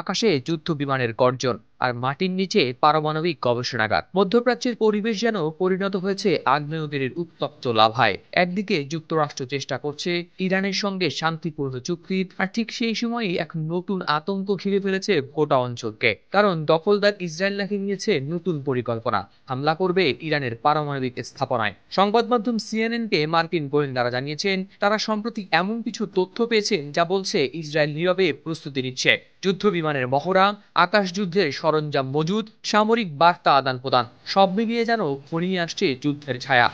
আকাশে যুদ্ধ বিমানের গর্জন আর মাটির নিচে পারমাণবিক গবেষণাগার। মধ্যপ্রাচ্যের পরিবেশ যেন পরিণত হয়েছে আগ্নেয়গিরির উত্তপ্ত লাভায়। একদিকে যুক্তরাষ্ট্র চেষ্টা করছে ইরানের সঙ্গে শান্তিপূর্ণ চুক্তির, আর ঠিক সেই সময়ই এক নতুন আতঙ্ক ঘিরে ফেলেছে গোটা অঞ্চলকে। কারণ দখলদার ইসরায়েল নাকি নিয়েছে নতুন পরিকল্পনা, হামলা করবে ইরানের পারমাণবিক স্থাপনায়। সংবাদ মাধ্যম সিএনএনকে মার্কিন গোয়েন্দারা জানিয়েছেন তারা সম্প্রতি এমন কিছু তথ্য পেয়েছেন যা বলছে ইসরায়েল নীরবে প্রস্তুতি নিচ্ছে। যুদ্ধ বিমানের মহড়া, আকাশ যুদ্ধের সরঞ্জাম মজুদ, সামরিক বার্তা আদান প্রদান, সব মিলিয়ে যেন ঘনিয়ে আসছে যুদ্ধের ছায়া।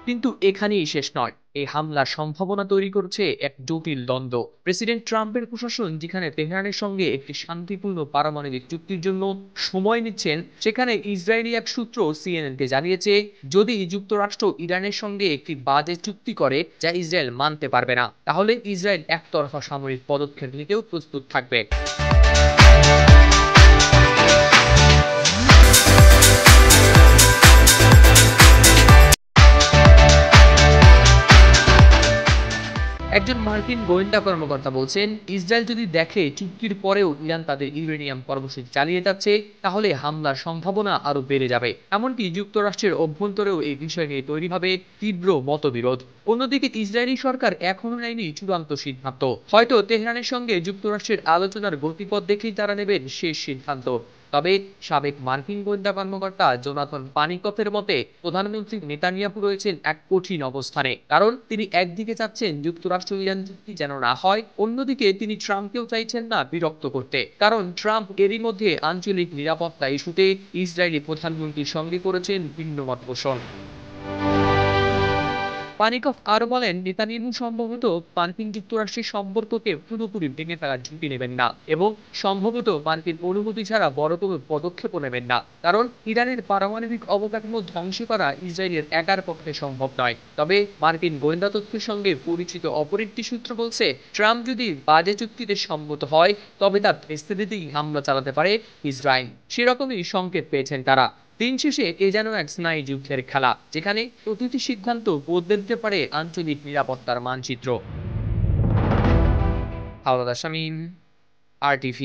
কিন্তু এখানেই শেষ নয়। এই হামলার সম্ভাবনা তৈরি করছে এক জটিল দ্বন্দ্ব। প্রেসিডেন্ট ট্রাম্পের প্রশাসন যেখানে তেহরানের সঙ্গে একটি শান্তিপূর্ণ পারমাণবিক চুক্তির জন্য সময় নিচ্ছেন, সেখানে ইসরায়েলি এক সূত্র সিএনএনকে জানিয়েছে যদি যুক্তরাষ্ট্র ইরানের সঙ্গে একটি বাজে চুক্তি করে যা ইসরায়েল মানতে পারবে না, তাহলে ইসরায়েল একতরফা সামরিক পদক্ষেপ নিতেও প্রস্তুত থাকবে। একজন মার্কিন গোয়েন্দা কর্মকর্তা বলছেন ইসরায়েল যদি দেখে চুক্তির পরেও ইরান তাদের ইউরেনিয়াম কর্মসূচি চালিয়ে যাচ্ছে, তাহলে হামলার সম্ভাবনা আরো বেড়ে যাবে। এমনকি যুক্তরাষ্ট্রের অভ্যন্তরেও এই বিষয় নিয়ে তৈরি হবে তীব্র মতবিরোধ। অন্যদিকে ইসরায়েলি সরকার এখনো নেয়নি চূড়ান্ত সিদ্ধান্ত। হয়তো তেহরানের সঙ্গে যুক্তরাষ্ট্রের আলোচনার গতিপথ দেখেই তারা নেবেন শেষ সিদ্ধান্ত। তবে সাবেক মার্কিন গোয়েন্দা কর্মকর্তা জোনাথন পানিকফের মতে প্রধানমন্ত্রী নেতানিয়াহু রয়েছেন এক কঠিন অবস্থানে। কারণ তিনি একদিকে চাচ্ছেন যুক্তরাষ্ট্র ইরান চুক্তি যেন না হয়, অন্যদিকে তিনি ট্রাম্পকেও চাইছেন না বিরক্ত করতে। কারণ ট্রাম্প এরই মধ্যে আঞ্চলিক নিরাপত্তা ইস্যুতে ইসরায়েলি প্রধানমন্ত্রীর সঙ্গে করেছেন ভিন্নমত পোষণ। পানিকভ আরো বলেন নেতানিয়াহু সম্ভবত মার্কিন যুক্তরাষ্ট্রের সম্পর্ককে পুরোপুরি ভেঙে ফেলার ঝুঁকি নেবেন না, এবং সম্ভবত মার্কিন অনুমতি ছাড়া বড় কোনো পদক্ষেপও নেবেন না। কারণ ইরানের পারমাণবিক অবকাঠামো ধ্বংস করা ইসরায়েলের একার পক্ষে সম্ভব নয়। তবে মার্কিন গোয়েন্দা তথ্যের সঙ্গে পরিচিত অপর একটি সূত্র বলছে ট্রাম্প যদি বাজে চুক্তিতে সম্মত হয়, তবে তা ভেস্তে দিতেই হামলা চালাতে পারে ইসরায়েল। সেরকমই সংকেত পেয়েছেন তারা। দিন শেষে এ যেন এক স্নায়ু যুদ্ধের খেলা, যেখানে প্রতিটি সিদ্ধান্ত বদলে দিতে পারে আঞ্চলিক নিরাপত্তার মানচিত্র। হাওলাদার শামীম, RTV।